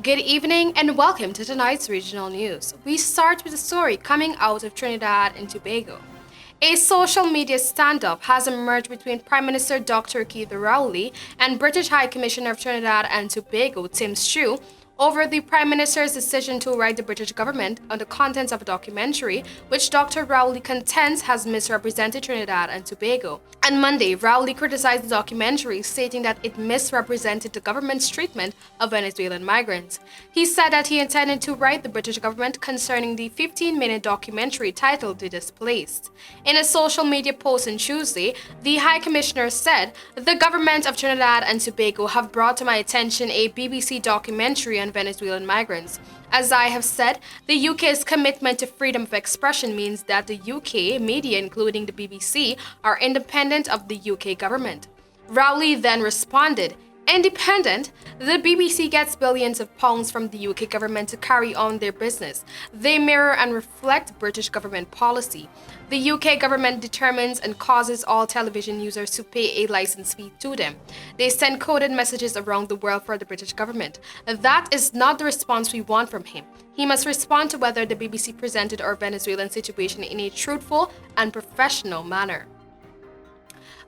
Good evening and welcome to tonight's regional news. We start with a story coming out of Trinidad and Tobago. A social media standoff has emerged between Prime Minister Dr. Keith Rowley and British High Commissioner of Trinidad and Tobago Tim Stew over the Prime Minister's decision to write the British government on the contents of a documentary which Dr. Rowley contends has misrepresented Trinidad and Tobago. On Monday, Rowley criticized the documentary, stating that it misrepresented the government's treatment of Venezuelan migrants. He said that he intended to write the British government concerning the 15-minute documentary titled The Displaced. In a social media post on Tuesday, the High Commissioner said, "The government of Trinidad and Tobago have brought to my attention a BBC documentary on Venezuelan migrants. As I have said, the UK's commitment to freedom of expression means that the UK media, including the BBC, are independent of the UK government." Rowley then responded, "Independent? The BBC gets billions of pounds from the UK government to carry on their business. They mirror and reflect British government policy. The UK government determines and causes all television users to pay a license fee to them. They send coded messages around the world for the British government. That is not the response we want from him. He must respond to whether the BBC presented our Venezuelan situation in a truthful and professional manner."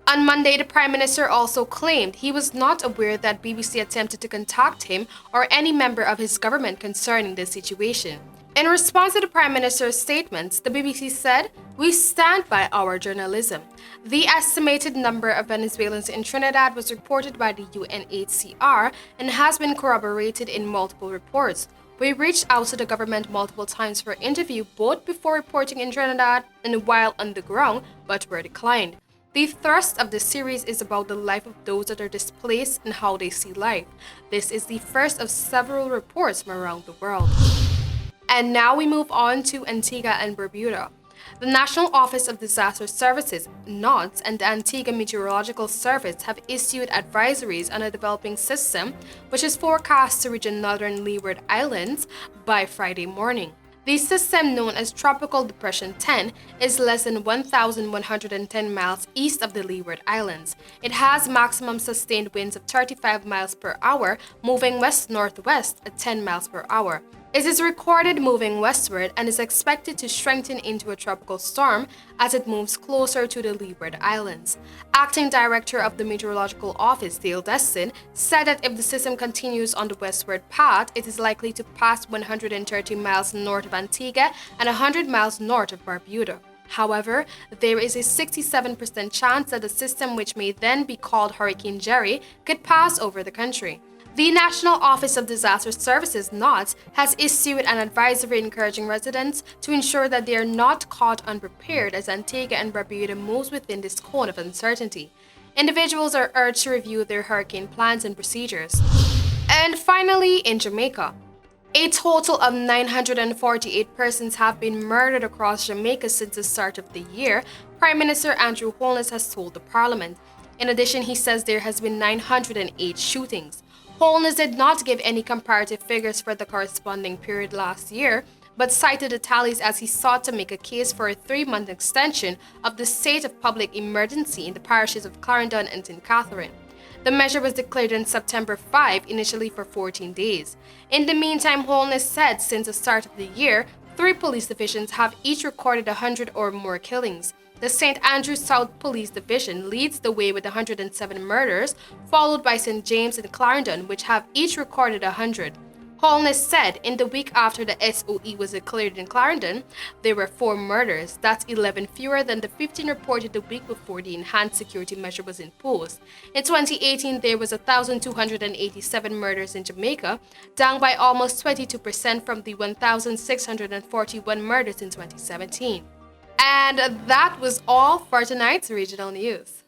On Monday, the Prime Minister also claimed he was not aware that BBC attempted to contact him or any member of his government concerning the situation. In response to the Prime Minister's statements, the BBC said, "We stand by our journalism. The estimated number of Venezuelans in Trinidad was reported by the UNHCR and has been corroborated in multiple reports. We reached out to the government multiple times for interview, both before reporting in Trinidad and while on the ground, but were declined. The thrust of this series is about the life of those that are displaced and how they see life. This is the first of several reports from around the world." And now we move on to Antigua and Barbuda. The National Office of Disaster Services, NODS, and the Antigua Meteorological Service have issued advisories on a developing system which is forecast to reach the northern Leeward Islands by Friday morning. The system, known as Tropical Depression 10, is less than 1,110 miles east of the Leeward Islands. It has maximum sustained winds of 35 miles per hour, moving west-northwest at 10 miles per hour. It is recorded moving westward and is expected to strengthen into a tropical storm as it moves closer to the Leeward Islands. Acting Director of the Meteorological Office, Dale Destin, said that if the system continues on the westward path, it is likely to pass 130 miles north of Antigua and 100 miles north of Barbuda. However, there is a 67% chance that the system, which may then be called Hurricane Jerry, could pass over the country. The National Office of Disaster Services, NODS, has issued an advisory encouraging residents to ensure that they are not caught unprepared as Antigua and Barbuda moves within this cone of uncertainty. Individuals are urged to review their hurricane plans and procedures. And finally, in Jamaica, a total of 948 persons have been murdered across Jamaica since the start of the year, Prime Minister Andrew Holness has told the Parliament. In addition, he says there has been 908 shootings. Holness did not give any comparative figures for the corresponding period last year, but cited the tallies as he sought to make a case for a 3-month extension of the state of public emergency in the parishes of Clarendon and St. Catherine. The measure was declared on September 5, initially for 14 days. In the meantime, Holness said since the start of the year, 3 police divisions have each recorded 100 or more killings. The St. Andrews South Police Division leads the way with 107 murders, followed by St. James and Clarendon, which have each recorded 100. Holness said in the week after the SOE was declared in Clarendon, there were 4 murders. That's 11 fewer than the 15 reported the week before the enhanced security measure was imposed. In 2018, there was 1,287 murders in Jamaica, down by almost 22% from the 1,641 murders in 2017. And that was all for tonight's regional news.